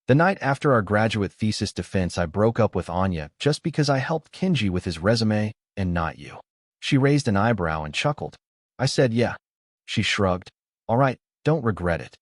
The night after our graduate thesis defense, I broke up with Anya just because I helped Kenji with his resume and not you. She raised an eyebrow and chuckled. I said, yeah. She shrugged. All right, don't regret it.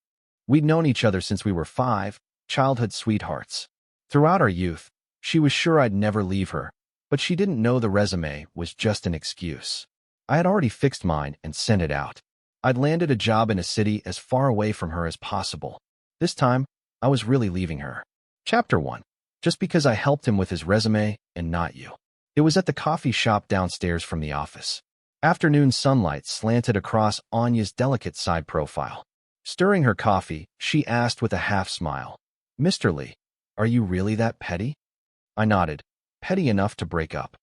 We'd known each other since we were 5, childhood sweethearts. Throughout our youth, she was sure I'd never leave her, but she didn't know the resume was just an excuse. I had already fixed mine and sent it out. I'd landed a job in a city as far away from her as possible. This time, I was really leaving her. Chapter 1. Just because I helped him with his resume and not you. It was at the coffee shop downstairs from the office. Afternoon sunlight slanted across Anya's delicate side profile. Stirring her coffee, she asked with a half-smile, Mr. Lee, are you really that petty? I nodded. Petty enough to break up.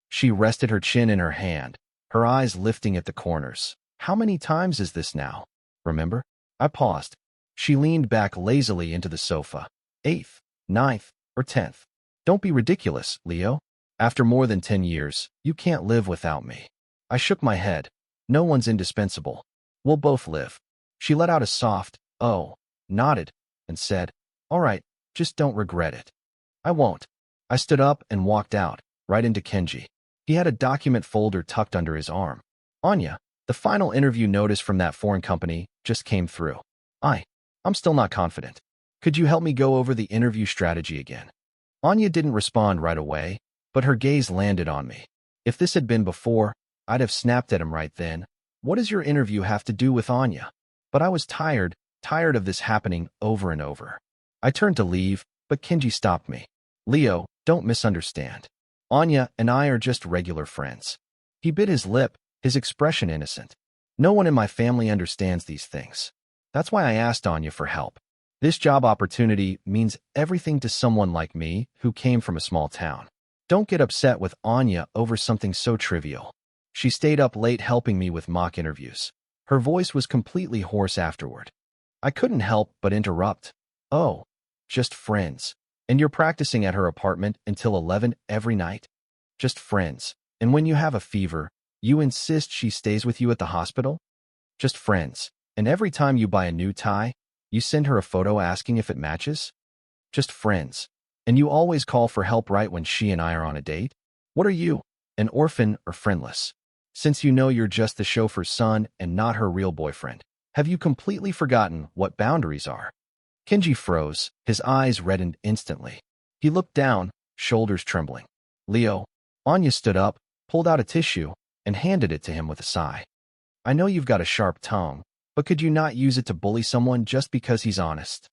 She rested her chin in her hand, her eyes lifting at the corners. How many times is this now? Remember? I paused. She leaned back lazily into the sofa. 8th, 9th, or 10th. Don't be ridiculous, Leo. After more than 10 years, you can't live without me. I shook my head. No one's indispensable. We'll both live. She let out a soft, oh, nodded, and said, all right, just don't regret it. I won't. I stood up and walked out, right into Kenji. He had a document folder tucked under his arm. Anya, the final interview notice from that foreign company just came through. I'm still not confident. Could you help me go over the interview strategy again? Anya didn't respond right away, but her gaze landed on me. If this had been before, I'd have snapped at him right then. What does your interview have to do with Anya? But I was tired of this happening over and over. I turned to leave, but Kenji stopped me. Leo, don't misunderstand. Anya and I are just regular friends. He bit his lip, his expression innocent. No one in my family understands these things. That's why I asked Anya for help. This job opportunity means everything to someone like me who came from a small town. Don't get upset with Anya over something so trivial. She stayed up late helping me with mock interviews. Her voice was completely hoarse afterward. I couldn't help but interrupt. Oh, just friends. And you're practicing at her apartment until 11 every night? Just friends. And when you have a fever, you insist she stays with you at the hospital? Just friends. And every time you buy a new tie, you send her a photo asking if it matches? Just friends. And you always call for help right when she and I are on a date? What are you, an orphan or friendless? Since you know you're just the chauffeur's son and not her real boyfriend, have you completely forgotten what boundaries are? Kenji froze, his eyes reddened instantly. He looked down, shoulders trembling. Leo. Anya stood up, pulled out a tissue, and handed it to him with a sigh. I know you've got a sharp tongue, but could you not use it to bully someone just because he's honest?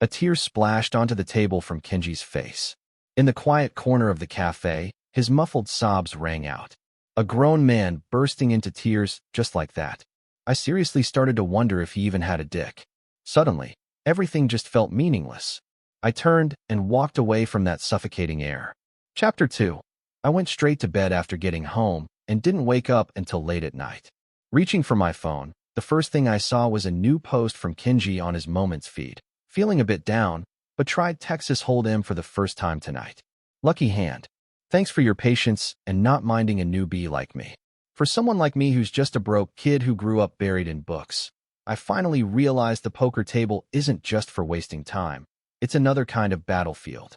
A tear splashed onto the table from Kenji's face. In the quiet corner of the cafe, his muffled sobs rang out. A grown man bursting into tears just like that. I seriously started to wonder if he even had a dick. Suddenly, everything just felt meaningless. I turned and walked away from that suffocating air. Chapter 2. I went straight to bed after getting home and didn't wake up until late at night. Reaching for my phone, the first thing I saw was a new post from Kenji on his Moments feed. Feeling a bit down, but tried Texas Hold'em for the first time tonight. Lucky hand. Thanks for your patience and not minding a newbie like me. For someone like me who's just a broke kid who grew up buried in books, I finally realized the poker table isn't just for wasting time. It's another kind of battlefield.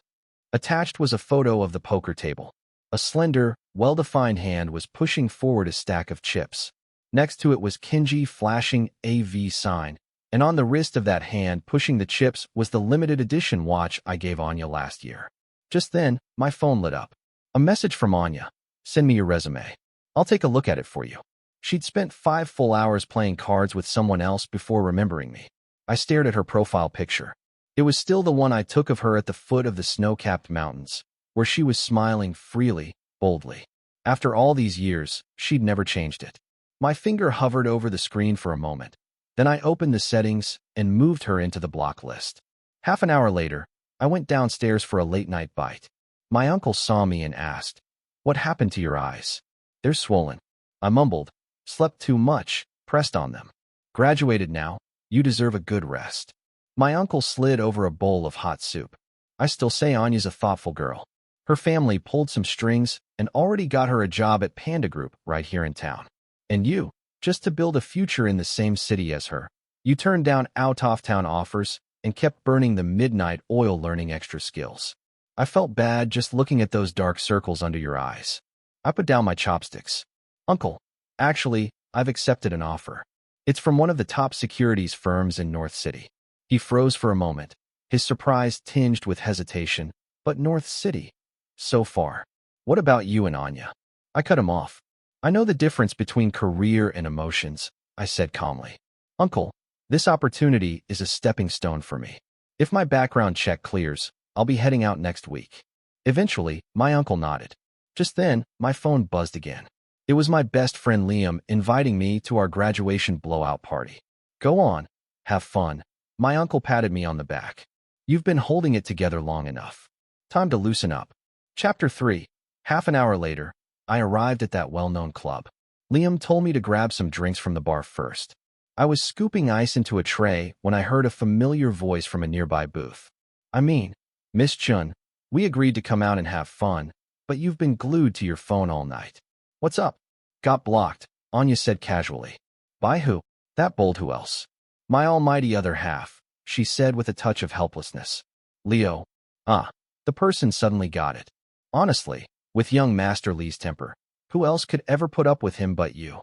Attached was a photo of the poker table. A slender, well-defined hand was pushing forward a stack of chips. Next to it was Kenji flashing AV sign, and on the wrist of that hand pushing the chips was the limited edition watch I gave Anya last year. Just then, my phone lit up. A message from Anya. Send me your resume. I'll take a look at it for you. She'd spent 5 full hours playing cards with someone else before remembering me. I stared at her profile picture. It was still the one I took of her at the foot of the snow-capped mountains, where she was smiling freely, boldly. After all these years, she'd never changed it. My finger hovered over the screen for a moment. Then I opened the settings and moved her into the block list. Half an hour later, I went downstairs for a late-night bite. My uncle saw me and asked, "What happened to your eyes?" "They're swollen." I mumbled, "Slept too much, pressed on them." "Graduated now, you deserve a good rest." My uncle slid over a bowl of hot soup. "I still say Anya's a thoughtful girl. Her family pulled some strings and already got her a job at Panda Group right here in town. And you, just to build a future in the same city as her, you turned down out-of-town offers and kept burning the midnight oil learning extra skills. I felt bad just looking at those dark circles under your eyes. I put down my chopsticks. Uncle, actually, I've accepted an offer. It's from one of the top securities firms in North City. He froze for a moment, his surprise tinged with hesitation. But North City? So far. What about you and Anya? I cut him off. I know the difference between career and emotions, I said calmly. Uncle, this opportunity is a stepping stone for me. If my background check clears, I'll be heading out next week. Eventually, my uncle nodded. Just then, my phone buzzed again. It was my best friend Liam inviting me to our graduation blowout party. Go on, have fun. My uncle patted me on the back. You've been holding it together long enough. Time to loosen up. Chapter 3. Half an hour later, I arrived at that well-known club. Liam told me to grab some drinks from the bar first. I was scooping ice into a tray when I heard a familiar voice from a nearby booth. I mean, Miss Chun, we agreed to come out and have fun, but you've been glued to your phone all night. What's up? Got blocked, Anya said casually. By who? That bold who else? My almighty other half, she said with a touch of helplessness. Leo. The person suddenly got it. Honestly, with young Master Lee's temper, who else could ever put up with him but you?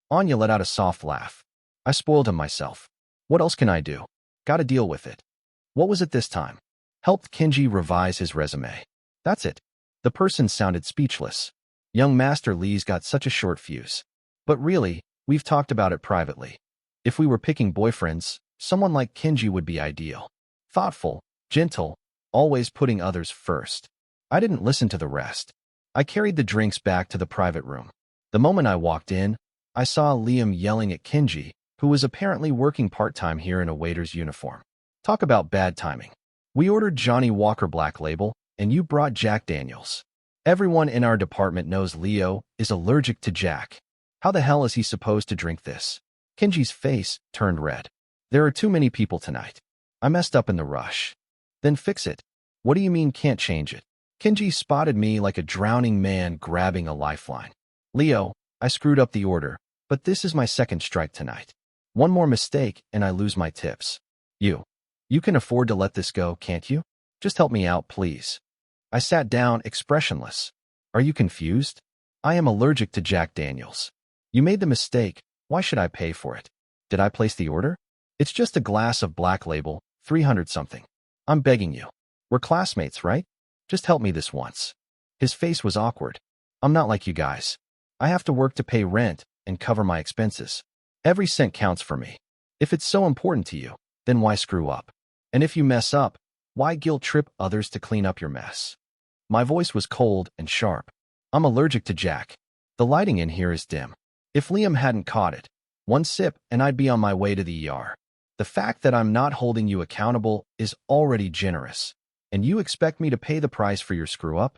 Anya let out a soft laugh. I spoiled him myself. What else can I do? Gotta deal with it. What was it this time? Helped Kenji revise his resume. That's it. The person sounded speechless. Young Master Lee's got such a short fuse. But really, we've talked about it privately. If we were picking boyfriends, someone like Kenji would be ideal. Thoughtful, gentle, always putting others first. I didn't listen to the rest. I carried the drinks back to the private room. The moment I walked in, I saw Liam yelling at Kenji, who was apparently working part-time here in a waiter's uniform. Talk about bad timing. We ordered Johnny Walker Black Label, and you brought Jack Daniels. Everyone in our department knows Leo is allergic to Jack. How the hell is he supposed to drink this? Kenji's face turned red. There are too many people tonight. I messed up in the rush. Then fix it. What do you mean can't change it? Kenji spotted me like a drowning man grabbing a lifeline. Leo, I screwed up the order, but this is my second strike tonight. One more mistake and I lose my tips. You can afford to let this go, can't you? Just help me out, please. I sat down, expressionless. Are you confused? I am allergic to Jack Daniels. You made the mistake. Why should I pay for it? Did I place the order? It's just a glass of Black Label, 300 something. I'm begging you. We're classmates, right? Just help me this once. His face was awkward. I'm not like you guys. I have to work to pay rent and cover my expenses. Every cent counts for me. If it's so important to you, then why screw up? And if you mess up, why guilt trip others to clean up your mess? My voice was cold and sharp. I'm allergic to Jack. The lighting in here is dim. If Liam hadn't caught it, one sip and I'd be on my way to the ER. The fact that I'm not holding you accountable is already generous. And you expect me to pay the price for your screw-up?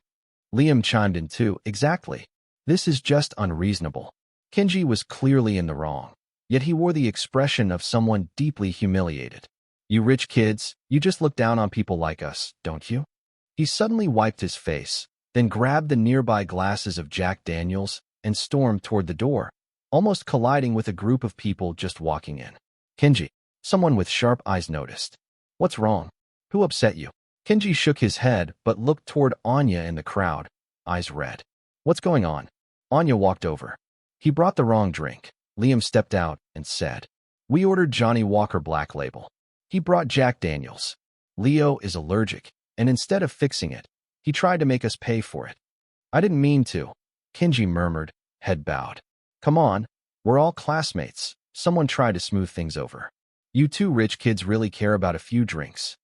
Liam chimed in too. Exactly. This is just unreasonable. Kenji was clearly in the wrong, yet he wore the expression of someone deeply humiliated. You rich kids, you just look down on people like us, don't you? He suddenly wiped his face, then grabbed the nearby glasses of Jack Daniels and stormed toward the door, almost colliding with a group of people just walking in. Kenji, someone with sharp eyes noticed. What's wrong? Who upset you? Kenji shook his head but looked toward Anya in the crowd, eyes red. What's going on? Anya walked over. He brought the wrong drink. Liam stepped out and said, We ordered Johnny Walker Black Label. He brought Jack Daniels. Leo is allergic, and instead of fixing it, he tried to make us pay for it. I didn't mean to, Kenji murmured, head bowed. Come on, we're all classmates. Someone tried to smooth things over. You two rich kids really care about a few drinks.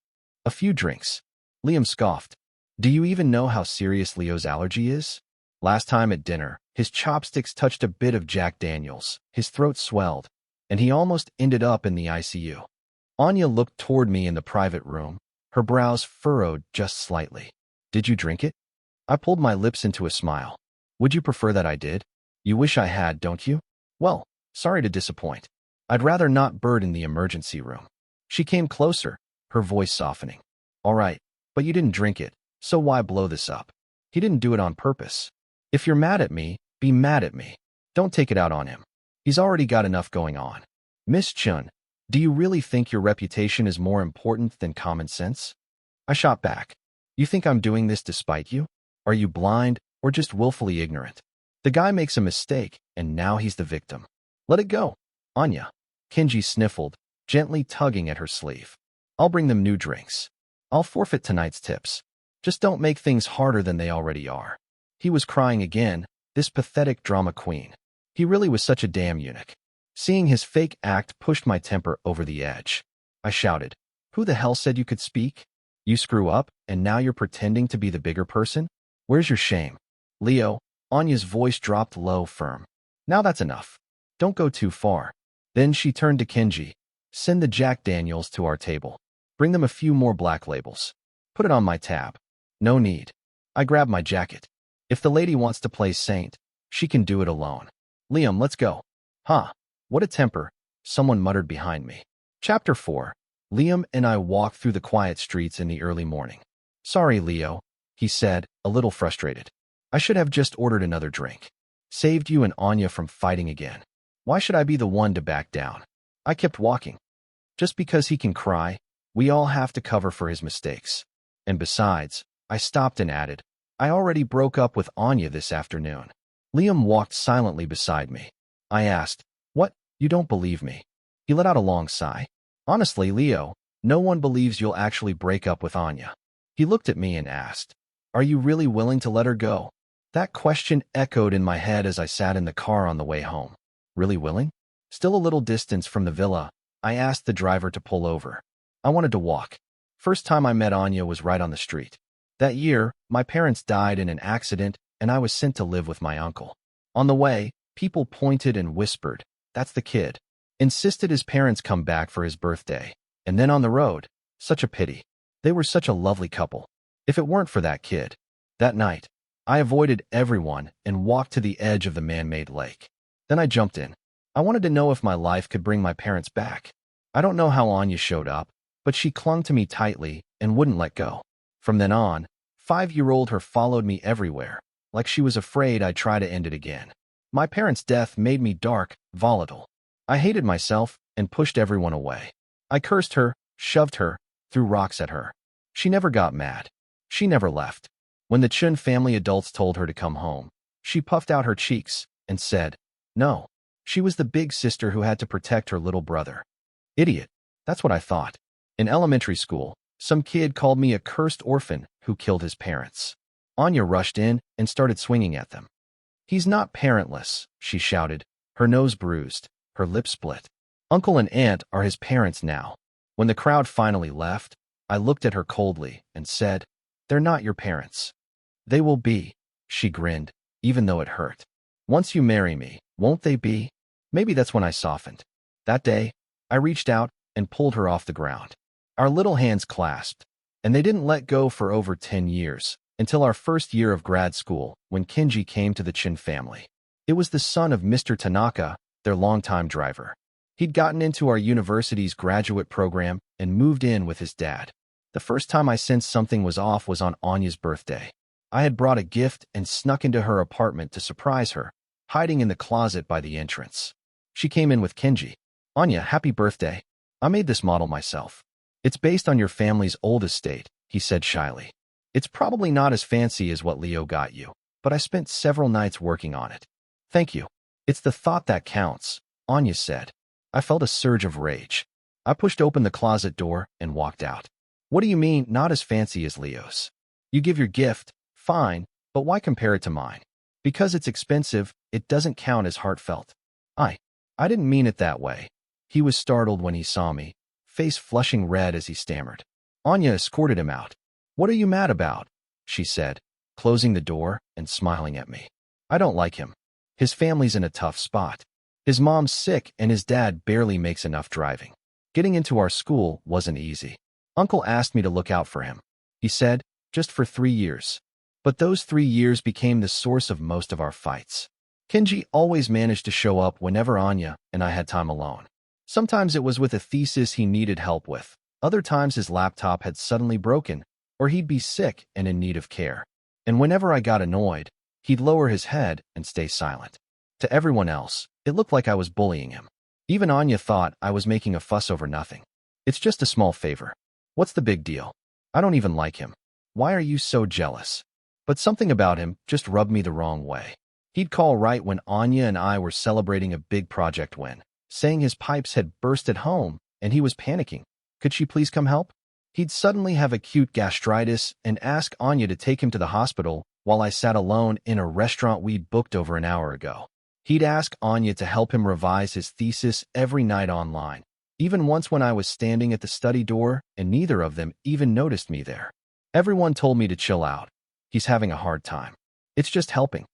A few drinks. Liam scoffed. Do you even know how serious Leo's allergy is? Last time at dinner, his chopsticks touched a bit of Jack Daniels, his throat swelled, and he almost ended up in the ICU. Anya looked toward me in the private room, her brows furrowed just slightly. Did you drink it? I pulled my lips into a smile. Would you prefer that I did? You wish I had, don't you? Well, sorry to disappoint. I'd rather not burden the emergency room. She came closer, her voice softening. All right, but you didn't drink it, so why blow this up? He didn't do it on purpose. If you're mad at me, be mad at me. Don't take it out on him. He's already got enough going on. Miss Chun, Do you really think your reputation is more important than common sense? I shot back. You think I'm doing this despite you? Are you blind or just willfully ignorant? The guy makes a mistake, and now he's the victim. Let it go. Anya. Kenji sniffled, gently tugging at her sleeve. I'll bring them new drinks. I'll forfeit tonight's tips. Just don't make things harder than they already are. He was crying again, this pathetic drama queen. He really was such a damn eunuch. Seeing his fake act pushed my temper over the edge. I shouted, "Who the hell said you could speak? You screw up, and now you're pretending to be the bigger person? Where's your shame?" Leo, Anya's voice dropped low, firm. Now that's enough. Don't go too far. Then she turned to Kenji. Send the Jack Daniels to our table. Bring them a few more black labels. Put it on my tab. No need. I grabbed my jacket. If the lady wants to play saint, she can do it alone. Liam, let's go. Huh. What a temper, someone muttered behind me. Chapter 4. Liam and I walked through the quiet streets in the early morning. Sorry, Leo, he said, a little frustrated. I should have just ordered another drink. Saved you and Anya from fighting again. Why should I be the one to back down? I kept walking. Just because he can cry, we all have to cover for his mistakes. And besides, I stopped and added, I already broke up with Anya this afternoon. Liam walked silently beside me. I asked, What? You don't believe me? He let out a long sigh. Honestly, Leo, no one believes you'll actually break up with Anya. He looked at me and asked, Are you really willing to let her go? That question echoed in my head as I sat in the car on the way home. Really willing? Still a little distance from the villa, I asked the driver to pull over. I wanted to walk. First time I met Anya was right on the street. That year, my parents died in an accident, and I was sent to live with my uncle. On the way, people pointed and whispered, That's the kid. Insisted his parents come back for his birthday. And then on the road, such a pity. They were such a lovely couple. If it weren't for that kid. That night, I avoided everyone and walked to the edge of the man-made lake. Then I jumped in. I wanted to know if my life could bring my parents back. I don't know how Anya showed up, but she clung to me tightly and wouldn't let go. From then on, 5-year-old her followed me everywhere, like she was afraid I'd try to end it again. My parents' death made me dark, volatile. I hated myself and pushed everyone away. I cursed her, shoved her, threw rocks at her. She never got mad. She never left. When the Chun family adults told her to come home, she puffed out her cheeks and said, No. She was the big sister who had to protect her little brother. Idiot. That's what I thought. In elementary school, some kid called me a cursed orphan who killed his parents. Anya rushed in and started swinging at them. He's not parentless, she shouted, her nose bruised, her lips split. Uncle and aunt are his parents now. When the crowd finally left, I looked at her coldly and said, They're not your parents. They will be, she grinned, even though it hurt. Once you marry me, won't they be? Maybe that's when I softened. That day, I reached out and pulled her off the ground. Our little hands clasped, and they didn't let go for over 10 years, until our first year of grad school, when Kenji came to the Chin family. It was the son of Mr. Tanaka, their longtime driver. He'd gotten into our university's graduate program and moved in with his dad. The first time I sensed something was off was on Anya's birthday. I had brought a gift and snuck into her apartment to surprise her, hiding in the closet by the entrance. She came in with Kenji. Anya, happy birthday. I made this model myself. It's based on your family's old estate, he said shyly. It's probably not as fancy as what Leo got you, but I spent several nights working on it. Thank you. It's the thought that counts, Anya said. I felt a surge of rage. I pushed open the closet door and walked out. What do you mean, not as fancy as Leo's? You give your gift, fine, but why compare it to mine? Because it's expensive, it doesn't count as heartfelt. I didn't mean it that way. He was startled when he saw me, face flushing red as he stammered. Anya escorted him out. What are you mad about? She said, closing the door and smiling at me. I don't like him. His family's in a tough spot. His mom's sick and his dad barely makes enough driving. Getting into our school wasn't easy. Uncle asked me to look out for him. He said, just for 3 years. But those 3 years became the source of most of our fights. Kenji always managed to show up whenever Anya and I had time alone. Sometimes it was with a thesis he needed help with. Other times his laptop had suddenly broken, or he'd be sick and in need of care. And whenever I got annoyed, he'd lower his head and stay silent. To everyone else, it looked like I was bullying him. Even Anya thought I was making a fuss over nothing. It's just a small favor. What's the big deal? I don't even like him. Why are you so jealous? But something about him just rubbed me the wrong way. He'd call right when Anya and I were celebrating a big project win, saying his pipes had burst at home and he was panicking. Could she please come help? He'd suddenly have acute gastritis and ask Anya to take him to the hospital while I sat alone in a restaurant we'd booked over an hour ago. He'd ask Anya to help him revise his thesis every night online, even once when I was standing at the study door and neither of them even noticed me there. Everyone told me to chill out. He's having a hard time. It's just helping.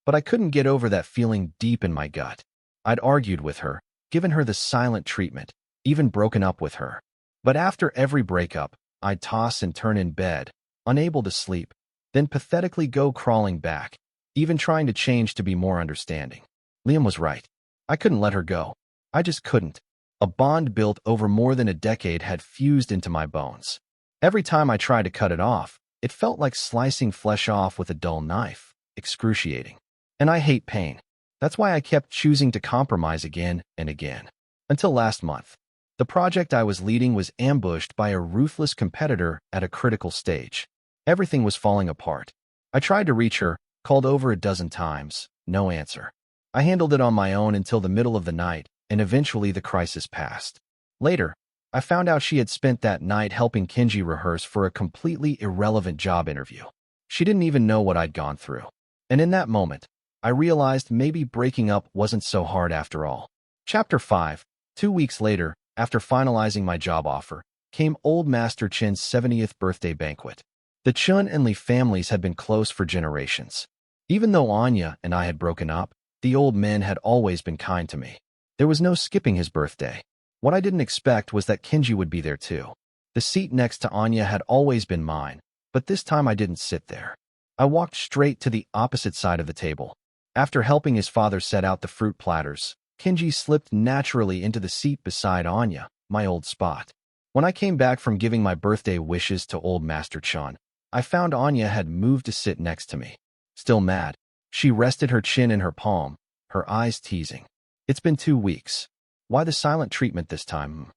But I couldn't get over that feeling deep in my gut. I'd argued with her, given her the silent treatment, even broken up with her. But after every breakup, I'd toss and turn in bed, unable to sleep, then pathetically go crawling back, even trying to change to be more understanding. Liam was right. I couldn't let her go. I just couldn't. A bond built over more than a decade had fused into my bones. Every time I tried to cut it off, it felt like slicing flesh off with a dull knife, excruciating. And I hate pain. That's why I kept choosing to compromise again and again. Until last month. The project I was leading was ambushed by a ruthless competitor at a critical stage. Everything was falling apart. I tried to reach her, called over a dozen times, no answer. I handled it on my own until the middle of the night, and eventually the crisis passed. Later, I found out she had spent that night helping Kenji rehearse for a completely irrelevant job interview. She didn't even know what I'd gone through. And in that moment, I realized maybe breaking up wasn't so hard after all. Chapter 5. 2 weeks later, after finalizing my job offer, came old Master Chin's 70th birthday banquet. The Chun and Lee families had been close for generations. Even though Anya and I had broken up, the old men had always been kind to me. There was no skipping his birthday. What I didn't expect was that Kenji would be there too. The seat next to Anya had always been mine, but this time I didn't sit there. I walked straight to the opposite side of the table. After helping his father set out the fruit platters, Kenji slipped naturally into the seat beside Anya, my old spot. When I came back from giving my birthday wishes to old Master Chun, I found Anya had moved to sit next to me. Still mad, she rested her chin in her palm, her eyes teasing. It's been 2 weeks. Why the silent treatment this time?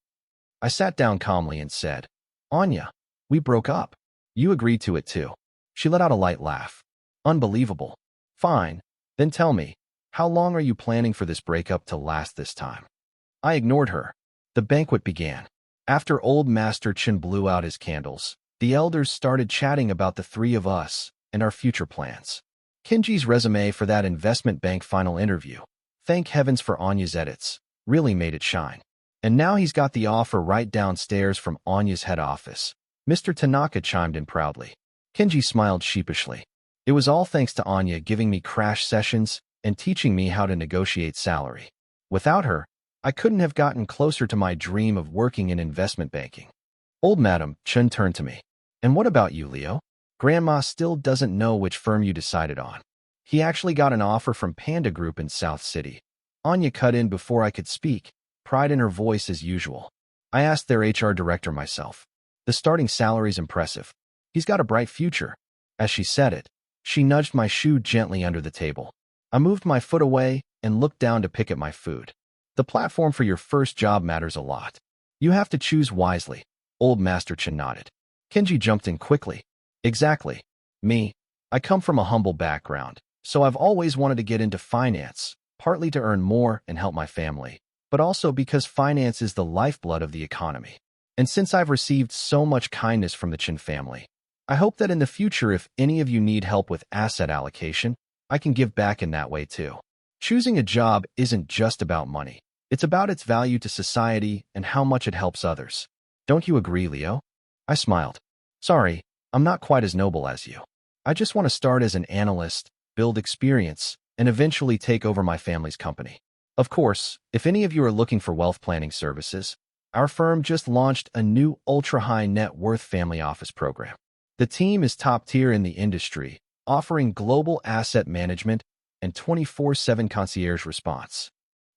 I sat down calmly and said, Anya, we broke up. You agreed to it too. She let out a light laugh. Unbelievable. Fine. Then tell me, how long are you planning for this breakup to last this time? I ignored her. The banquet began. After old Master Chin blew out his candles, the elders started chatting about the three of us and our future plans. Kenji's resume for that investment bank final interview, thank heavens for Anya's edits, really made it shine. And now he's got the offer right downstairs from Anya's head office. Mr. Tanaka chimed in proudly. Kenji smiled sheepishly. It was all thanks to Anya giving me crash sessions and teaching me how to negotiate salary. Without her, I couldn't have gotten closer to my dream of working in investment banking. Old Madam Chun turned to me. And what about you, Leo? Grandma still doesn't know which firm you decided on. He actually got an offer from Panda Group in South City. Anya cut in before I could speak, pride in her voice as usual. I asked their HR director myself. The starting salary's impressive. He's got a bright future. As she said it, she nudged my shoe gently under the table. I moved my foot away and looked down to pick at my food. The platform for your first job matters a lot. You have to choose wisely. Old Master Chin nodded. Kenji jumped in quickly. Exactly. Me. I come from a humble background, so I've always wanted to get into finance, partly to earn more and help my family, but also because finance is the lifeblood of the economy. And since I've received so much kindness from the Chin family, I hope that in the future if any of you need help with asset allocation, I can give back in that way too. Choosing a job isn't just about money. It's about its value to society and how much it helps others. Don't you agree, Leo? I smiled. Sorry, I'm not quite as noble as you. I just want to start as an analyst, build experience, and eventually take over my family's company. Of course, if any of you are looking for wealth planning services, our firm just launched a new ultra-high net worth family office program. The team is top tier in the industry, offering global asset management and 24/7 concierge response.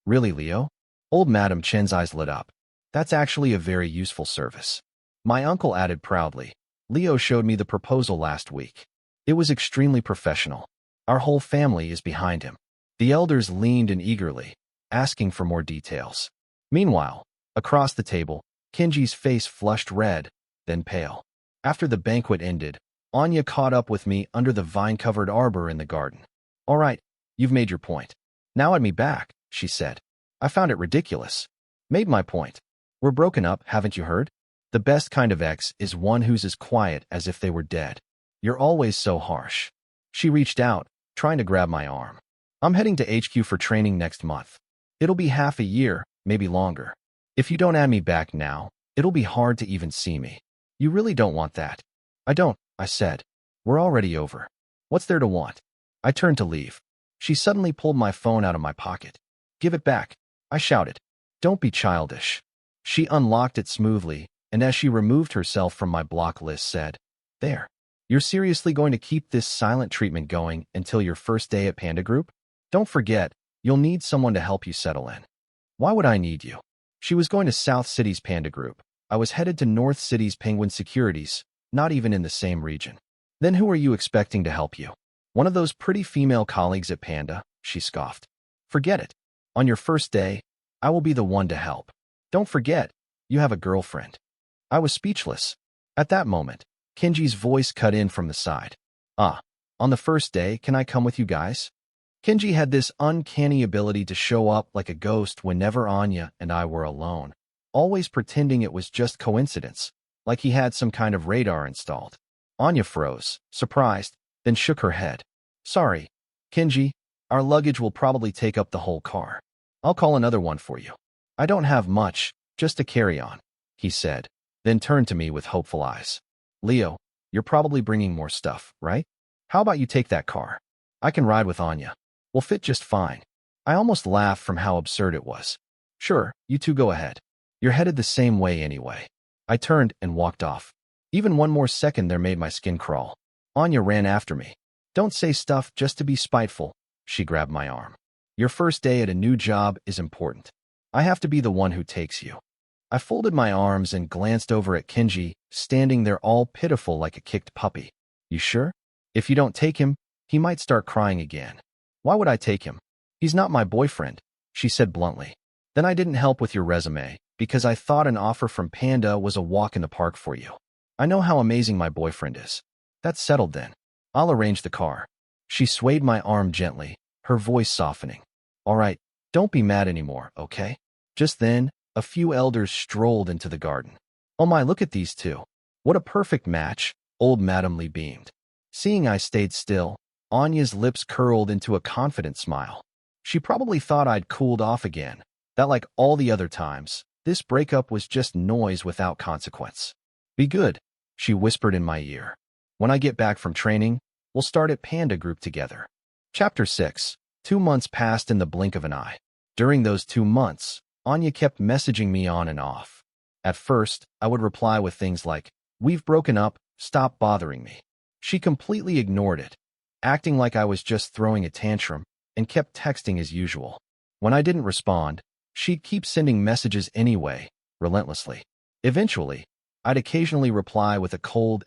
Really, Leo? Old Madam Chen's eyes lit up. That's actually a very useful service. My uncle added proudly. Leo showed me the proposal last week. It was extremely professional. Our whole family is behind him. The elders leaned in eagerly, asking for more details. Meanwhile, across the table, Kenji's face flushed red, then pale. After the banquet ended, Anya caught up with me under the vine-covered arbor in the garden. All right, you've made your point. Now add me back, she said. I found it ridiculous. Made my point. We're broken up, haven't you heard? The best kind of ex is one who's as quiet as if they were dead. You're always so harsh. She reached out, trying to grab my arm. I'm heading to HQ for training next month. It'll be half a year, maybe longer. If you don't add me back now, it'll be hard to even see me. You really don't want that. I don't, I said. We're already over. What's there to want? I turned to leave. She suddenly pulled my phone out of my pocket. Give it back, I shouted. Don't be childish. She unlocked it smoothly, and as she removed herself from my block list said, There. You're seriously going to keep this silent treatment going until your first day at Panda Group? Don't forget, you'll need someone to help you settle in. Why would I need you? She was going to South City's Panda Group. I was headed to North City's Penguin Securities, not even in the same region. Then who are you expecting to help you? One of those pretty female colleagues at Panda, she scoffed. Forget it. On your first day, I will be the one to help. Don't forget, you have a girlfriend. I was speechless. At that moment, Kenji's voice cut in from the side. On the first day, can I come with you guys? Kenji had this uncanny ability to show up like a ghost whenever Anya and I were alone, always pretending it was just coincidence, like he had some kind of radar installed. Anya froze, surprised, then shook her head. Sorry, Kenji, our luggage will probably take up the whole car. I'll call another one for you. I don't have much, just a carry-on, he said, then turned to me with hopeful eyes. Leo, you're probably bringing more stuff, right? How about you take that car? I can ride with Anya. We'll fit just fine. I almost laughed from how absurd it was. Sure, you two go ahead. You're headed the same way anyway. I turned and walked off. Even one more second there made my skin crawl. Anya ran after me. Don't say stuff just to be spiteful, she grabbed my arm. Your first day at a new job is important. I have to be the one who takes you. I folded my arms and glanced over at Kenji, standing there all pitiful like a kicked puppy. You sure? If you don't take him, he might start crying again. Why would I take him? He's not my boyfriend, she said bluntly. Then I didn't help with your resume, because I thought an offer from Panda was a walk in the park for you. I know how amazing my boyfriend is. That's settled then. I'll arrange the car. She swayed my arm gently, her voice softening. All right, don't be mad anymore, okay? Just then, a few elders strolled into the garden. Oh my, look at these two. What a perfect match, old Madam Lee beamed. Seeing I stayed still, Anya's lips curled into a confident smile. She probably thought I'd cooled off again, that like all the other times, this breakup was just noise without consequence. Be good, she whispered in my ear. When I get back from training, we'll start at Panda Group together. Chapter 6. 2 months passed in the blink of an eye. During those 2 months, Anya kept messaging me on and off. At first, I would reply with things like, We've broken up, stop bothering me. She completely ignored it, acting like I was just throwing a tantrum, and kept texting as usual. When I didn't respond, she'd keep sending messages anyway, relentlessly. Eventually, I'd occasionally reply with a cold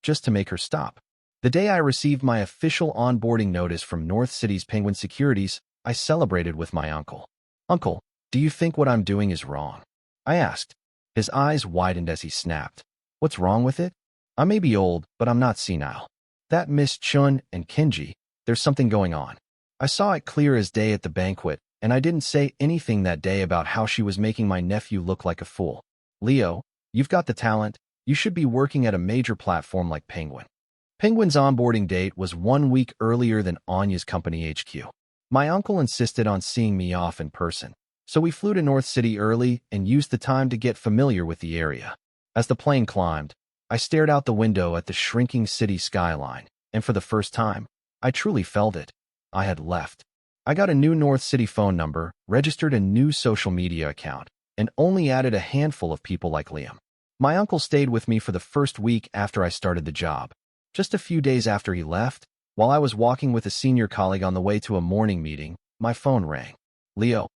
just to make her stop. The day I received my official onboarding notice from North City's Penguin Securities, I celebrated with my uncle. Uncle, do you think what I'm doing is wrong? I asked. His eyes widened as he snapped. What's wrong with it? I may be old, but I'm not senile. That Miss Chun and Kenji, there's something going on. I saw it clear as day at the banquet, and I didn't say anything that day about how she was making my nephew look like a fool. Leo, you've got the talent. You should be working at a major platform like Penguin. Penguin's onboarding date was 1 week earlier than Anya's company HQ. My uncle insisted on seeing me off in person, so we flew to North City early and used the time to get familiar with the area. As the plane climbed, I stared out the window at the shrinking city skyline, and for the first time, I truly felt it. I had left. I got a new North City phone number, registered a new social media account, and only added a handful of people like Liam. My uncle stayed with me for the first week after I started the job. Just a few days after he left, while I was walking with a senior colleague on the way to a morning meeting, my phone rang. Leo,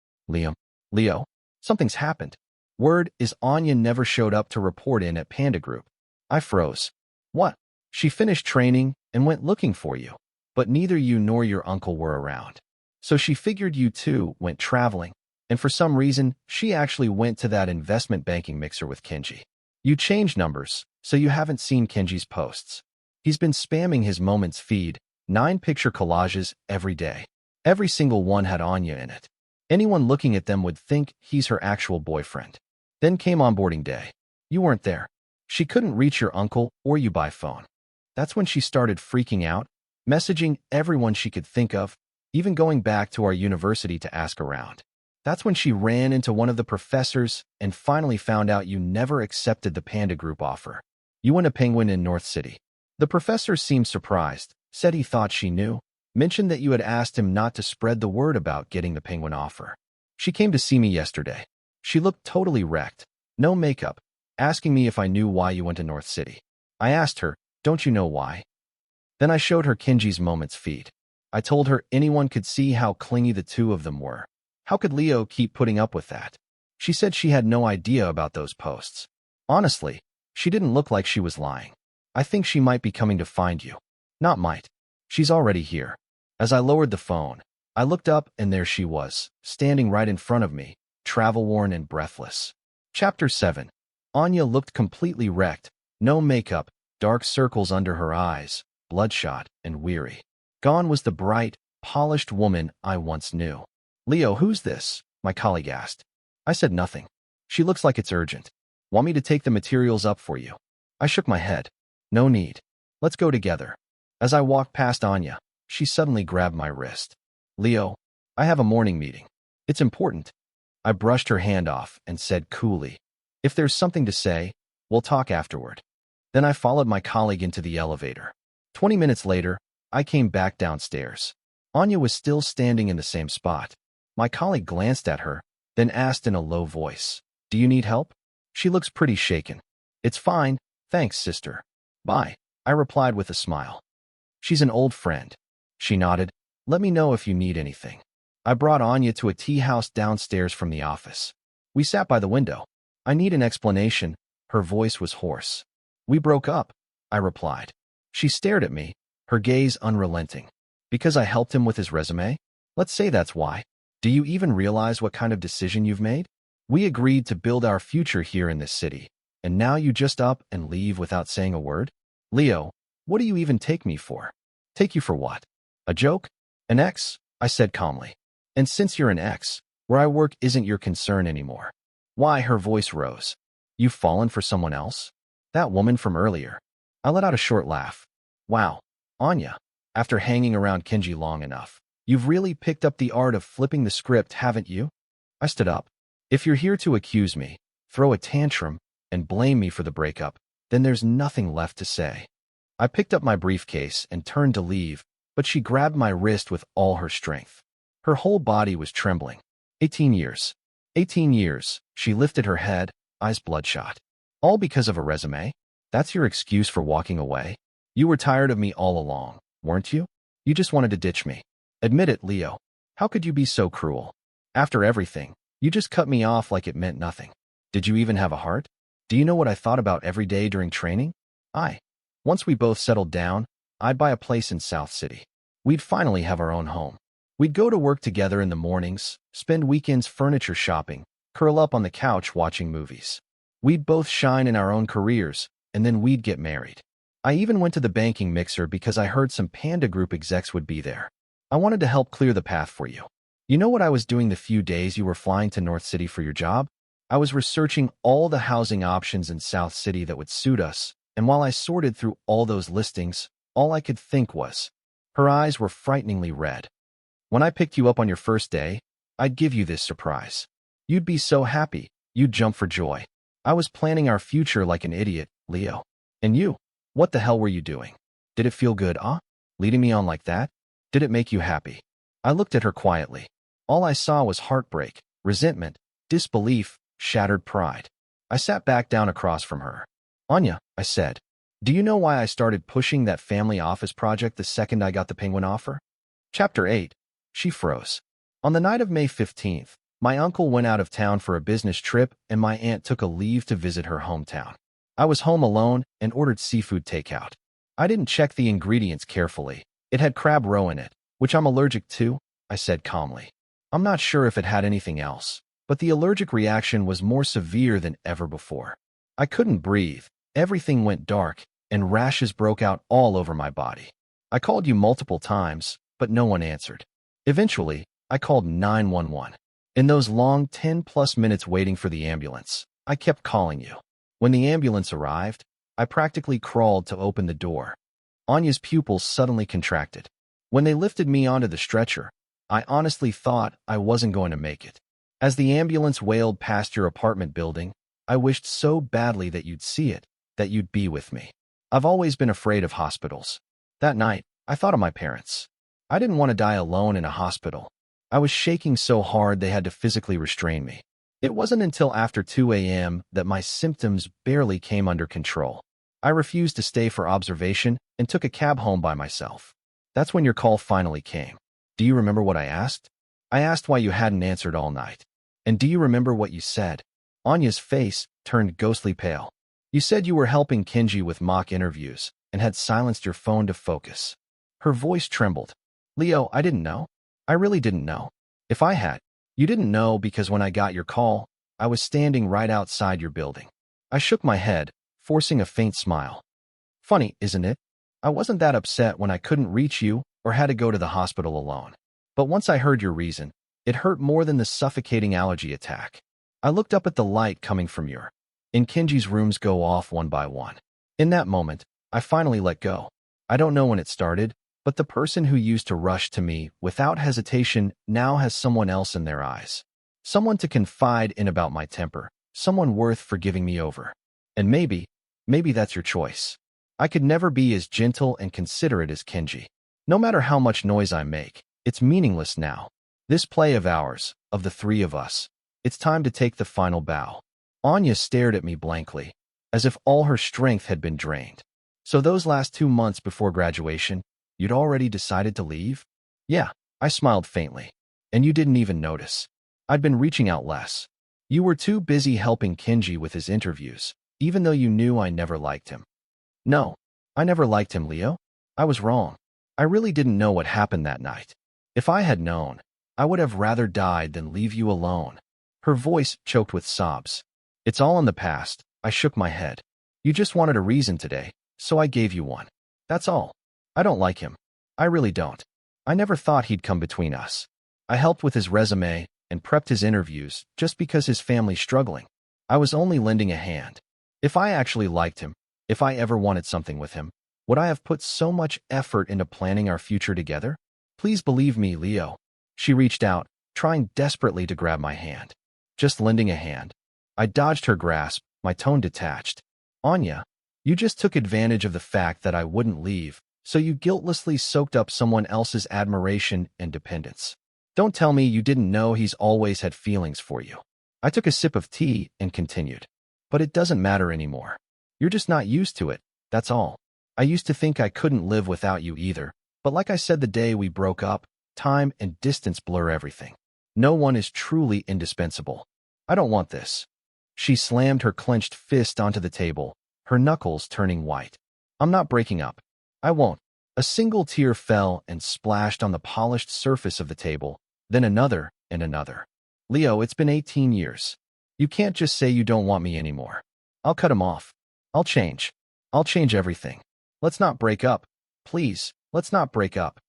something's happened. Word is Anya never showed up to report in at Panda Group. I froze. What? She finished training and went looking for you, but neither you nor your uncle were around. So she figured you two went traveling. And for some reason, she actually went to that investment banking mixer with Kenji. You changed numbers, so you haven't seen Kenji's posts. He's been spamming his Moments feed, 9 picture collages every day. Every single one had Anya in it. Anyone looking at them would think he's her actual boyfriend. Then came onboarding day. You weren't there. She couldn't reach your uncle or you by phone. That's when she started freaking out, messaging everyone she could think of, even going back to our university to ask around. That's when she ran into one of the professors and finally found out you never accepted the Panda Group offer. You went to Penguin in North City. The professor seemed surprised, said he thought she knew, mentioned that you had asked him not to spread the word about getting the Penguin offer. She came to see me yesterday. She looked totally wrecked, no makeup, asking me if I knew why you went to North City. I asked her, don't you know why? Then I showed her Kenji's Moments feed. I told her anyone could see how clingy the two of them were. How could Leo keep putting up with that? She said she had no idea about those posts. Honestly, she didn't look like she was lying. I think she might be coming to find you. Not might. She's already here. As I lowered the phone, I looked up and there she was, standing right in front of me, travel-worn and breathless. Chapter 7. Anya looked completely wrecked, no makeup, dark circles under her eyes, bloodshot and weary. Gone was the bright, polished woman I once knew. Leo, who's this? My colleague asked. I said nothing. She looks like it's urgent. Want me to take the materials up for you? I shook my head. No need. Let's go together. As I walked past Anya, she suddenly grabbed my wrist. Leo, I have a morning meeting. It's important. I brushed her hand off and said coolly, if there's something to say, we'll talk afterward. Then I followed my colleague into the elevator. 20 minutes later, I came back downstairs. Anya was still standing in the same spot. My colleague glanced at her, then asked in a low voice, do you need help? She looks pretty shaken. It's fine, thanks, sister. Bye, I replied with a smile. She's an old friend. She nodded. Let me know if you need anything. I brought Anya to a tea house downstairs from the office. We sat by the window. I need an explanation. Her voice was hoarse. We broke up, I replied. She stared at me, her gaze unrelenting. Because I helped him with his resume? Let's say that's why. Do you even realize what kind of decision you've made? We agreed to build our future here in this city, and now you just up and leave without saying a word? Leo, what do you even take me for? Take you for what? A joke? An ex? I said calmly. And since you're an ex, where I work isn't your concern anymore. Why? Her voice rose. You've fallen for someone else? That woman from earlier. I let out a short laugh. Wow, Anya, after hanging around Kenji long enough, you've really picked up the art of flipping the script, haven't you? I stood up. If you're here to accuse me, throw a tantrum, and blame me for the breakup, then there's nothing left to say. I picked up my briefcase and turned to leave, but she grabbed my wrist with all her strength. Her whole body was trembling. 18 years. 18 years. She lifted her head, eyes bloodshot. All because of a resume? That's your excuse for walking away? You were tired of me all along, weren't you? You just wanted to ditch me. Admit it, Leo. How could you be so cruel? After everything, you just cut me off like it meant nothing. Did you even have a heart? Do you know what I thought about every day during training? Once we both settled down, I'd buy a place in South City. We'd finally have our own home. We'd go to work together in the mornings, spend weekends furniture shopping, curl up on the couch watching movies. We'd both shine in our own careers, and then we'd get married. I even went to the banking mixer because I heard some Panda Group execs would be there. I wanted to help clear the path for you. You know what I was doing the few days you were flying to North City for your job? I was researching all the housing options in South City that would suit us, and while I sorted through all those listings, all I could think was, her eyes were frighteningly red. When I picked you up on your first day, I'd give you this surprise. You'd be so happy, you'd jump for joy. I was planning our future like an idiot, Leo. And you? What the hell were you doing? Did it feel good, leading me on like that? Did it make you happy? I looked at her quietly. All I saw was heartbreak, resentment, disbelief, shattered pride. I sat back down across from her. Anya, I said, do you know why I started pushing that family office project the second I got the Penguin offer? Chapter 8. She froze. On the night of May 15th, my uncle went out of town for a business trip and my aunt took a leave to visit her hometown. I was home alone and ordered seafood takeout. I didn't check the ingredients carefully. It had crab roe in it, which I'm allergic to, I said calmly. I'm not sure if it had anything else, but the allergic reaction was more severe than ever before. I couldn't breathe, everything went dark, and rashes broke out all over my body. I called you multiple times, but no one answered. Eventually, I called 911. In those long 10-plus minutes waiting for the ambulance, I kept calling you. When the ambulance arrived, I practically crawled to open the door. Anya's pupils suddenly contracted. When they lifted me onto the stretcher, I honestly thought I wasn't going to make it. As the ambulance wailed past your apartment building, I wished so badly that you'd see it, that you'd be with me. I've always been afraid of hospitals. That night, I thought of my parents. I didn't want to die alone in a hospital. I was shaking so hard they had to physically restrain me. It wasn't until after 2 a.m. that my symptoms barely came under control. I refused to stay for observation and took a cab home by myself. That's when your call finally came. Do you remember what I asked? I asked why you hadn't answered all night. And do you remember what you said? Anya's face turned ghostly pale. You said you were helping Kenji with mock interviews and had silenced your phone to focus. Her voice trembled. Leo, I didn't know. I really didn't know. If I had, you didn't know because when I got your call, I was standing right outside your building. I shook my head, forcing a faint smile. Funny, isn't it? I wasn't that upset when I couldn't reach you or had to go to the hospital alone. But once I heard your reason, it hurt more than the suffocating allergy attack. I looked up at the light coming from Kenji's rooms go off one by one. In that moment, I finally let go. I don't know when it started, but the person who used to rush to me without hesitation now has someone else in their eyes. Someone to confide in about my temper, someone worth forgiving me over. And maybe that's your choice. I could never be as gentle and considerate as Kenji. No matter how much noise I make, it's meaningless now. This play of ours, of the three of us, it's time to take the final bow. Anya stared at me blankly, as if all her strength had been drained. So those last 2 months before graduation, you'd already decided to leave? Yeah, I smiled faintly. And you didn't even notice. I'd been reaching out less. You were too busy helping Kenji with his interviews, even though you knew I never liked him. No, I never liked him, Leo. I was wrong. I really didn't know what happened that night. If I had known, I would have rather died than leave you alone. Her voice choked with sobs. It's all in the past. I shook my head. You just wanted a reason today, so I gave you one. That's all. I don't like him. I really don't. I never thought he'd come between us. I helped with his resume and prepped his interviews just because his family's struggling. I was only lending a hand. If I actually liked him, if I ever wanted something with him, would I have put so much effort into planning our future together? Please believe me, Leo. She reached out, trying desperately to grab my hand. Just lending a hand. I dodged her grasp, my tone detached. Anya, you just took advantage of the fact that I wouldn't leave, so you guiltlessly soaked up someone else's admiration and dependence. Don't tell me you didn't know he's always had feelings for you. I took a sip of tea and continued. But it doesn't matter anymore. You're just not used to it, that's all. I used to think I couldn't live without you either, but like I said the day we broke up, time and distance blur everything. No one is truly indispensable. I don't want this. She slammed her clenched fist onto the table, her knuckles turning white. I'm not breaking up. I won't. A single tear fell and splashed on the polished surface of the table, then another and another. Leo, it's been 18 years. You can't just say you don't want me anymore. I'll cut him off. I'll change. I'll change everything. Let's not break up. Please, let's not break up.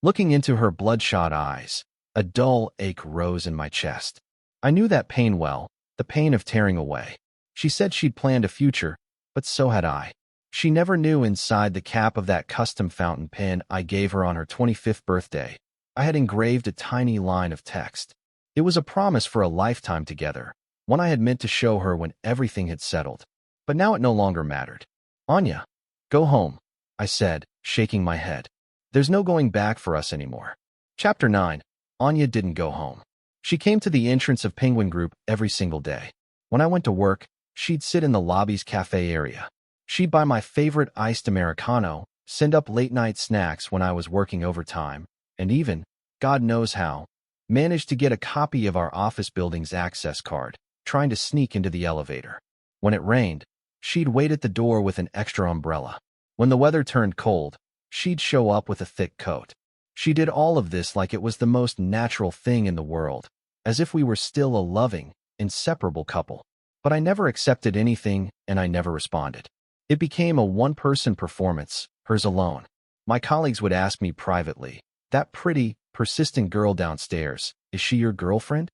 Looking into her bloodshot eyes, a dull ache rose in my chest. I knew that pain well, the pain of tearing away. She said she'd planned a future, but so had I. She never knew inside the cap of that custom fountain pen I gave her on her 25th birthday, I had engraved a tiny line of text. It was a promise for a lifetime together, one I had meant to show her when everything had settled. But now it no longer mattered. Anya, go home, I said, shaking my head. There's no going back for us anymore. Chapter 9. Anya didn't go home. She came to the entrance of Penguin Group every single day. When I went to work, she'd sit in the lobby's cafe area. She'd buy my favorite iced Americano, send up late-night snacks when I was working overtime, and even, God knows how, managed to get a copy of our office building's access card, trying to sneak into the elevator. When it rained, she'd wait at the door with an extra umbrella. When the weather turned cold, she'd show up with a thick coat. She did all of this like it was the most natural thing in the world, as if we were still a loving, inseparable couple. But I never accepted anything, and I never responded. It became a one-person performance, hers alone. My colleagues would ask me privately, "That pretty, persistent girl downstairs, is she your girlfriend?"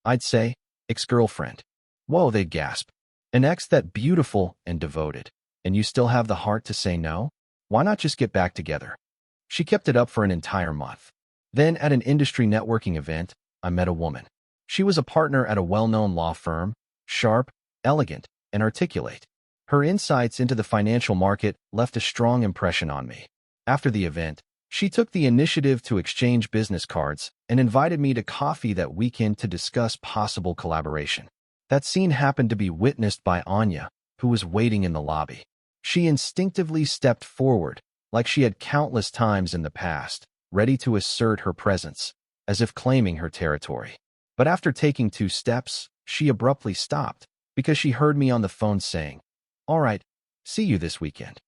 I'd say, "Ex-girlfriend." "Whoa," they'd gasp. "An ex that beautiful and devoted. And you still have the heart to say no? Why not just get back together?" She kept it up for an entire month. Then, at an industry networking event, I met a woman. She was a partner at a well-known law firm, sharp, elegant, and articulate. Her insights into the financial market left a strong impression on me. After the event, she took the initiative to exchange business cards and invited me to coffee that weekend to discuss possible collaboration. That scene happened to be witnessed by Anya, who was waiting in the lobby. She instinctively stepped forward, like she had countless times in the past, ready to assert her presence, as if claiming her territory. But after taking 2 steps, she abruptly stopped, because she heard me on the phone saying, "All right, see you this weekend."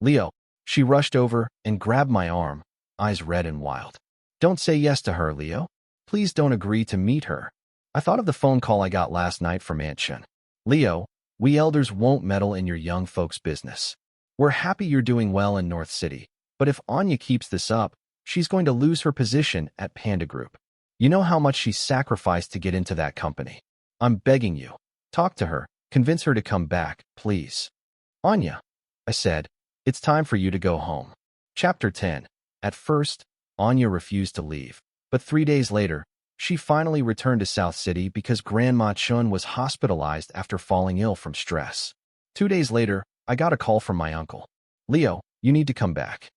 "Leo." She rushed over and grabbed my arm, eyes red and wild. "Don't say yes to her, Leo. Please don't agree to meet her." I thought of the phone call I got last night from Aunt Chen. "Leo, we elders won't meddle in your young folks' business. We're happy you're doing well in North City, but if Anya keeps this up, she's going to lose her position at Panda Group. You know how much she sacrificed to get into that company. I'm begging you. Talk to her, convince her to come back, please." "Anya," I said, "it's time for you to go home." Chapter 10. At first, Anya refused to leave, but 3 days later, she finally returned to South City because Grandma Chun was hospitalized after falling ill from stress. 2 days later, I got a call from my uncle. "Leo, you need to come back."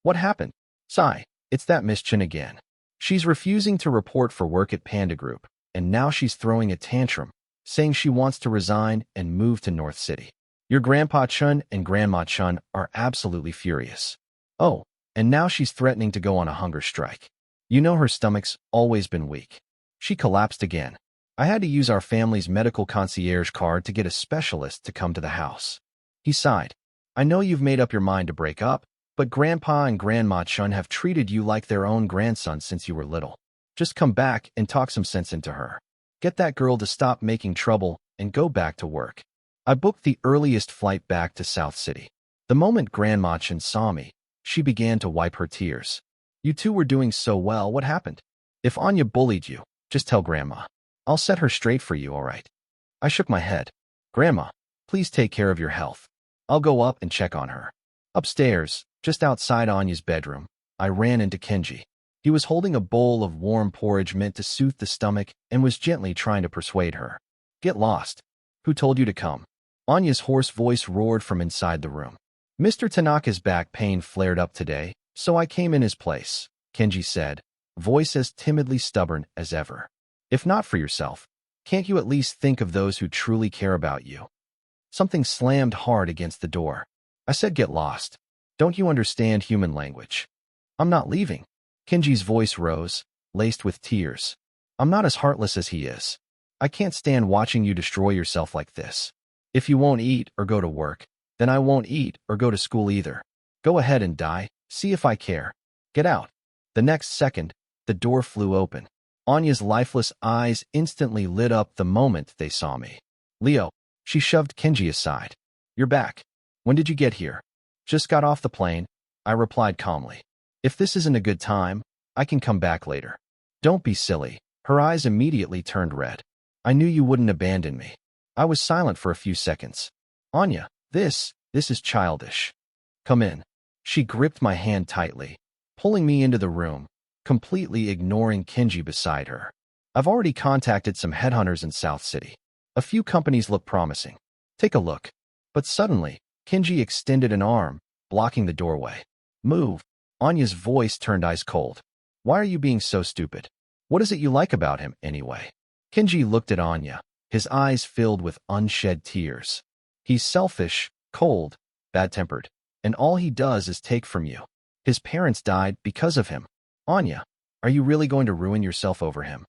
"What happened?" "Sigh, it's that Miss Chun again. She's refusing to report for work at Panda Group, and now she's throwing a tantrum, saying she wants to resign and move to North City. Your Grandpa Chun and Grandma Chun are absolutely furious. Oh, and now she's threatening to go on a hunger strike. You know her stomach's always been weak." She collapsed again. I had to use our family's medical concierge card to get a specialist to come to the house. He sighed. "I know you've made up your mind to break up, but Grandpa and Grandma Chun have treated you like their own grandson since you were little. Just come back and talk some sense into her. Get that girl to stop making trouble and go back to work." I booked the earliest flight back to South City. The moment Grandma Chun saw me, she began to wipe her tears. "You two were doing so well, what happened? If Anya bullied you, just tell Grandma. I'll set her straight for you, all right?" I shook my head. "Grandma, please take care of your health. I'll go up and check on her." Upstairs, just outside Anya's bedroom, I ran into Kenji. He was holding a bowl of warm porridge meant to soothe the stomach and was gently trying to persuade her. "Get lost. Who told you to come?" Anya's hoarse voice roared from inside the room. "Mr. Tanaka's back pain flared up today, so I came in his place," Kenji said, voice as timidly stubborn as ever. "If not for yourself, can't you at least think of those who truly care about you?" Something slammed hard against the door. I said, "Get lost. Don't you understand human language?" "I'm not leaving." Kenji's voice rose, laced with tears. "I'm not as heartless as he is. I can't stand watching you destroy yourself like this. If you won't eat or go to work, then I won't eat or go to school either. Go ahead and die, see if I care. Get out." The next second, the door flew open. Anya's lifeless eyes instantly lit up the moment they saw me. "Leo." She shoved Kenji aside. "You're back. When did you get here?" "Just got off the plane," I replied calmly. "If this isn't a good time, I can come back later." "Don't be silly." Her eyes immediately turned red. "I knew you wouldn't abandon me." I was silent for a few seconds. "Anya, this is childish. Come in." She gripped my hand tightly, pulling me into the room, completely ignoring Kenji beside her. "I've already contacted some headhunters in South City. A few companies look promising. Take a look." But suddenly, Kenji extended an arm, blocking the doorway. "Move." Anya's voice turned ice cold. "Why are you being so stupid? What is it you like about him, anyway?" Kenji looked at Anya, his eyes filled with unshed tears. "He's selfish, cold, bad-tempered, and all he does is take from you. His parents died because of him. Anya, are you really going to ruin yourself over him?"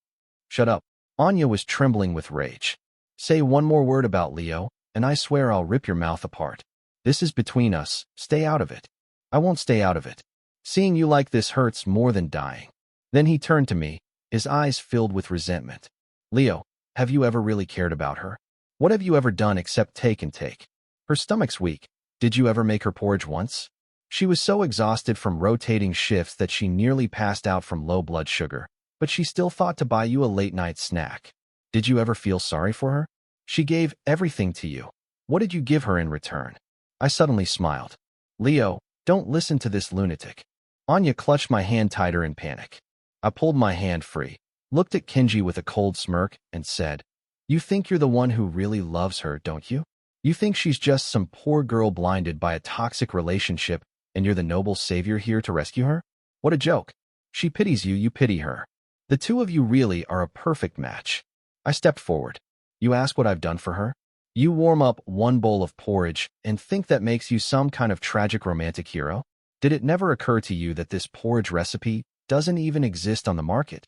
"Shut up." Anya was trembling with rage. "Say one more word about Leo, and I swear I'll rip your mouth apart. This is between us. Stay out of it." "I won't stay out of it." Seeing you like this hurts more than dying. Then he turned to me, his eyes filled with resentment. Leo, have you ever really cared about her? What have you ever done except take and take? Her stomach's weak. Did you ever make her porridge once? She was so exhausted from rotating shifts that she nearly passed out from low blood sugar, but she still thought to buy you a late-night snack. Did you ever feel sorry for her? She gave everything to you. What did you give her in return? I suddenly smiled. Leo, don't listen to this lunatic. Anya clutched my hand tighter in panic. I pulled my hand free, looked at Kenji with a cold smirk, and said, You think you're the one who really loves her, don't you? You think she's just some poor girl blinded by a toxic relationship, and you're the noble savior here to rescue her? What a joke. She pities you, you pity her. The two of you really are a perfect match. I stepped forward. You ask what I've done for her? You warm up one bowl of porridge and think that makes you some kind of tragic romantic hero? Did it never occur to you that this porridge recipe doesn't even exist on the market?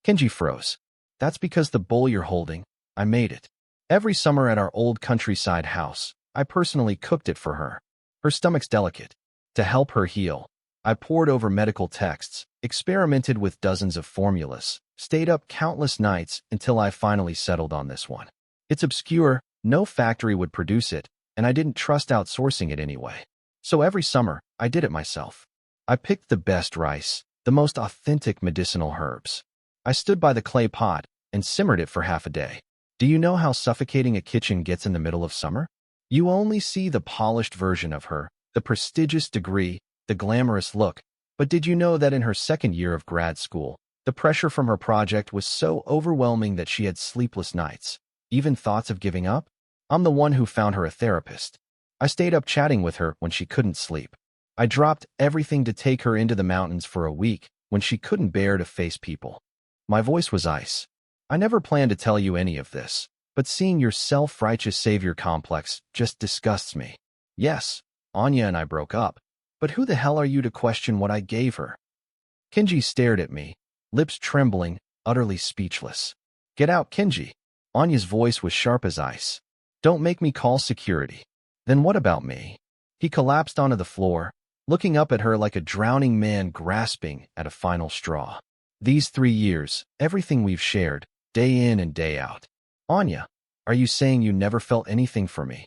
Kenji froze. That's because the bowl you're holding, I made it. Every summer at our old countryside house, I personally cooked it for her. Her stomach's delicate. To help her heal, I pored over medical texts, experimented with dozens of formulas, stayed up countless nights until I finally settled on this one. It's obscure, no factory would produce it, and I didn't trust outsourcing it anyway. So every summer, I did it myself. I picked the best rice, the most authentic medicinal herbs. I stood by the clay pot and simmered it for half a day. Do you know how suffocating a kitchen gets in the middle of summer? You only see the polished version of her, the prestigious degree, the glamorous look. But did you know that in her second year of grad school, the pressure from her project was so overwhelming that she had sleepless nights, even thoughts of giving up? I'm the one who found her a therapist. I stayed up chatting with her when she couldn't sleep. I dropped everything to take her into the mountains for a week when she couldn't bear to face people. My voice was ice. I never planned to tell you any of this, but seeing your self-righteous savior complex just disgusts me. Yes, Anya and I broke up, but who the hell are you to question what I gave her? Kenji stared at me, lips trembling, utterly speechless. Get out, Kenji. Anya's voice was sharp as ice. Don't make me call security. Then what about me? He collapsed onto the floor, looking up at her like a drowning man grasping at a final straw. These 3 years, everything we've shared, day in and day out. Anya, are you saying you never felt anything for me?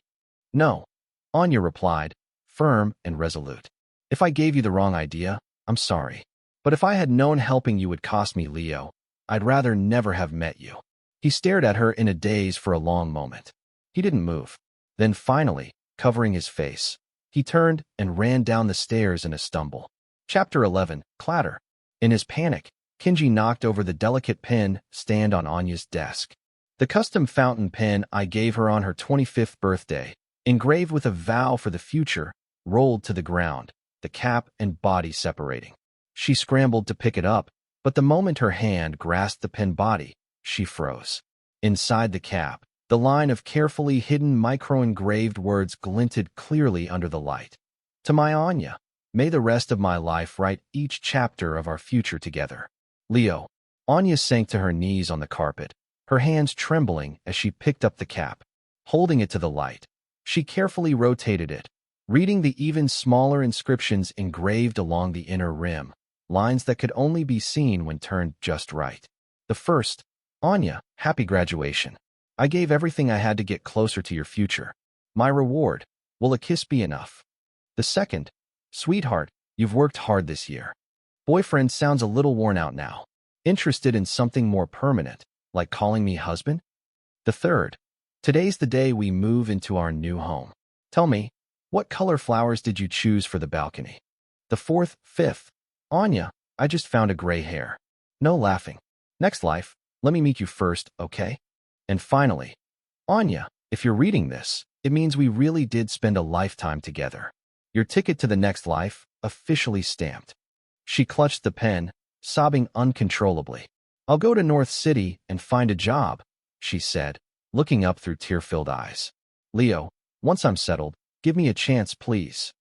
No. Anya replied, firm and resolute. If I gave you the wrong idea, I'm sorry. But if I had known helping you would cost me Leo, I'd rather never have met you. He stared at her in a daze for a long moment. He didn't move. Then finally, covering his face, he turned and ran down the stairs in a stumble. Chapter 11, Clatter. In his panic, Kenji knocked over the delicate pen stand on Anya's desk. The custom fountain pen I gave her on her 25th birthday, engraved with a vow for the future, rolled to the ground, the cap and body separating. She scrambled to pick it up, but the moment her hand grasped the pen body, she froze. Inside the cap, the line of carefully hidden micro-engraved words glinted clearly under the light. To my Anya, may the rest of my life write each chapter of our future together. Leo. Anya sank to her knees on the carpet, her hands trembling as she picked up the cap. Holding it to the light, she carefully rotated it, reading the even smaller inscriptions engraved along the inner rim, lines that could only be seen when turned just right. The first, Anya, happy graduation. I gave everything I had to get closer to your future. My reward, will a kiss be enough? The second, sweetheart, you've worked hard this year. Boyfriend sounds a little worn out now. Interested in something more permanent, like calling me husband? The third, today's the day we move into our new home. Tell me, what color flowers did you choose for the balcony? The fourth, fifth, Anya, I just found a gray hair. No laughing. Next life, let me meet you first, okay? And finally, Anya, if you're reading this, it means we really did spend a lifetime together. Your ticket to the next life, officially stamped. She clutched the pen, sobbing uncontrollably. I'll go to North City and find a job, she said, looking up through tear-filled eyes. Leo, once I'm settled, give me a chance, please.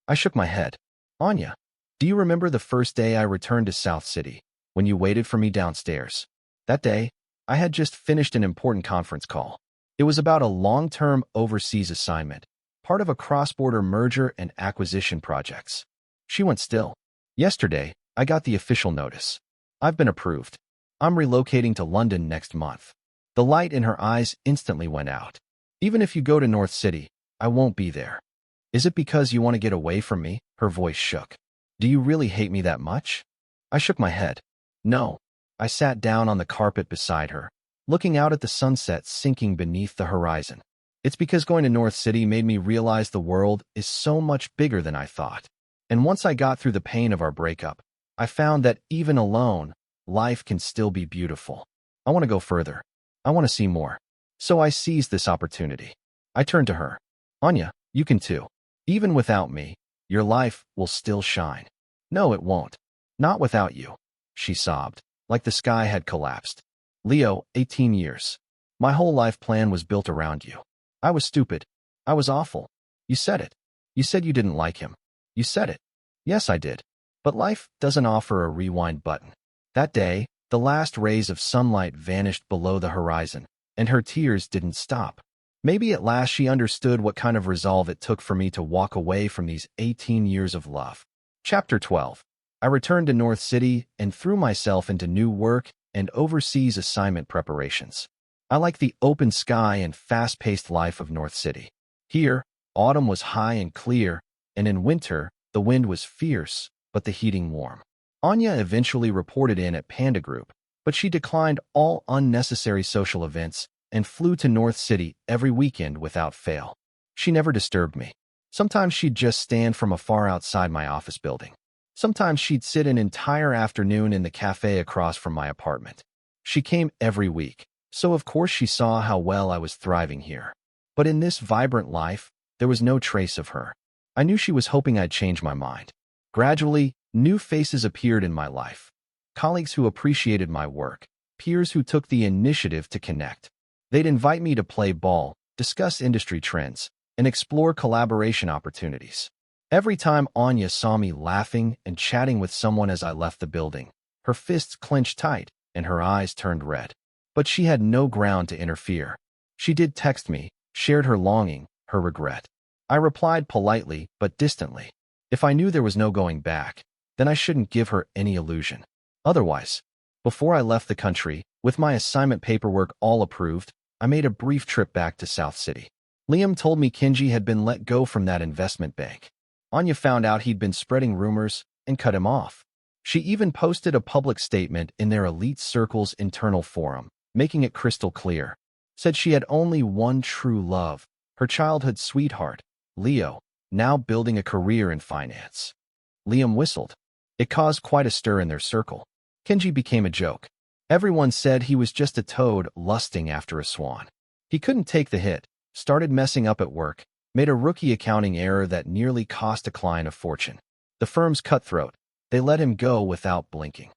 I shook my head. Anya, do you remember the first day I returned to South City, when you waited for me downstairs? That day, I had just finished an important conference call. It was about a long-term overseas assignment, part of a cross-border merger and acquisition projects. She went still. Yesterday, I got the official notice. I've been approved. I'm relocating to London next month. The light in her eyes instantly went out. Even if you go to North City, I won't be there. Is it because you want to get away from me? Her voice shook. Do you really hate me that much? I shook my head. No. I sat down on the carpet beside her, looking out at the sunset sinking beneath the horizon. It's because going to North City made me realize the world is so much bigger than I thought. And once I got through the pain of our breakup, I found that even alone, life can still be beautiful. I want to go further. I want to see more. So I seized this opportunity. I turned to her. Anya, you can too. Even without me, your life will still shine. No, it won't. Not without you. She sobbed, like the sky had collapsed. Leo, 18 years. My whole life plan was built around you. I was stupid. I was awful. You said it. You said you didn't like him. You said it. Yes, I did. But life doesn't offer a rewind button. That day, the last rays of sunlight vanished below the horizon, and her tears didn't stop. Maybe at last she understood what kind of resolve it took for me to walk away from these 18 years of love. Chapter 12. I returned to North City and threw myself into new work and overseas assignment preparations. I like the open sky and fast-paced life of North City. Here, autumn was high and clear, and in winter, the wind was fierce, but the heating warm. Anya eventually reported in at Panda Group, but she declined all unnecessary social events and flew to North City every weekend without fail. She never disturbed me. Sometimes she'd just stand from afar outside my office building. Sometimes she'd sit an entire afternoon in the cafe across from my apartment. She came every week, so of course she saw how well I was thriving here. But in this vibrant life, there was no trace of her. I knew she was hoping I'd change my mind. Gradually, new faces appeared in my life. Colleagues who appreciated my work, peers who took the initiative to connect. They'd invite me to play ball, discuss industry trends, and explore collaboration opportunities. Every time Anya saw me laughing and chatting with someone as I left the building, her fists clenched tight and her eyes turned red. But she had no ground to interfere. She did text me, shared her longing, her regret. I replied politely but distantly. If I knew there was no going back, then I shouldn't give her any illusion. Otherwise, before I left the country, with my assignment paperwork all approved, I made a brief trip back to South City. Liam told me Kenji had been let go from that investment bank. Anya found out he'd been spreading rumors and cut him off. She even posted a public statement in their elite circle's internal forum, making it crystal clear. Said she had only one true love, her childhood sweetheart, Leo, now building a career in finance. Liam whistled. It caused quite a stir in their circle. Kenji became a joke. Everyone said he was just a toad lusting after a swan. He couldn't take the hit, started messing up at work, made a rookie accounting error that nearly cost a client a fortune. The firm's cutthroat. They let him go without blinking.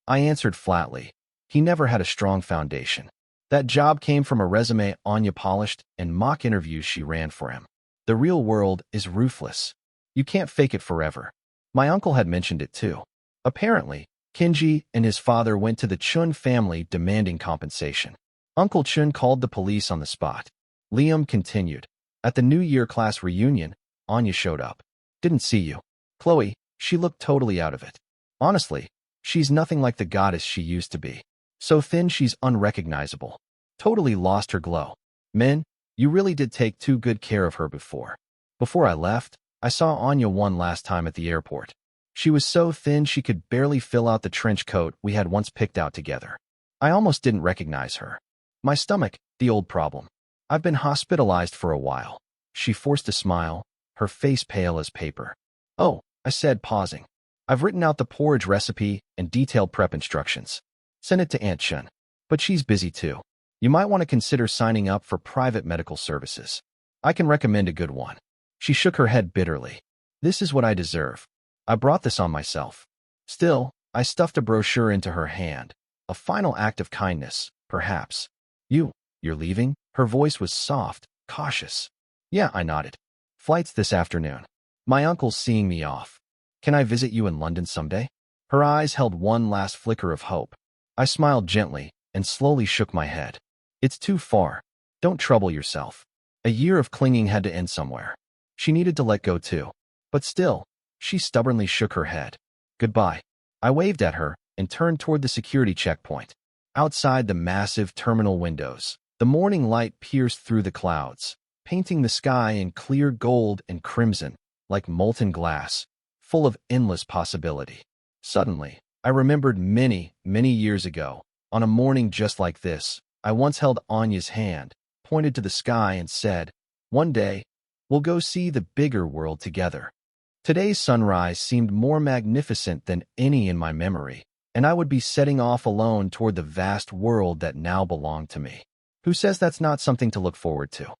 I answered flatly. He never had a strong foundation. That job came from a resume Anya polished and mock interviews she ran for him. The real world is ruthless. You can't fake it forever. My uncle had mentioned it too. Apparently, Kenji and his father went to the Chun family demanding compensation. Uncle Chun called the police on the spot. Liam continued. At the New Year class reunion, Anya showed up. Didn't see you. Chloe, she looked totally out of it. Honestly, she's nothing like the goddess she used to be. So thin she's unrecognizable. Totally lost her glow. Men, you really did take too good care of her before. Before I left, I saw Anya one last time at the airport. She was so thin she could barely fill out the trench coat we had once picked out together. I almost didn't recognize her. My stomach, the old problem. I've been hospitalized for a while. She forced a smile, her face pale as paper. Oh, I said, pausing. I've written out the porridge recipe and detailed prep instructions. Send it to Aunt Chun. But she's busy too. You might want to consider signing up for private medical services. I can recommend a good one. She shook her head bitterly. This is what I deserve. I brought this on myself. Still, I stuffed a brochure into her hand. A final act of kindness, perhaps. You're leaving? Her voice was soft, cautious. Yeah, I nodded. Flight's this afternoon. My uncle's seeing me off. Can I visit you in London someday? Her eyes held one last flicker of hope. I smiled gently and slowly shook my head. It's too far. Don't trouble yourself. A year of clinging had to end somewhere. She needed to let go too. But still, she stubbornly shook her head. Goodbye. I waved at her and turned toward the security checkpoint. Outside the massive terminal windows, the morning light pierced through the clouds, painting the sky in clear gold and crimson, like molten glass, full of endless possibility. Suddenly, I remembered many, many years ago, on a morning just like this, I once held Anya's hand, pointed to the sky and said, "One day, we'll go see the bigger world together." Today's sunrise seemed more magnificent than any in my memory, and I would be setting off alone toward the vast world that now belonged to me. Who says that's not something to look forward to?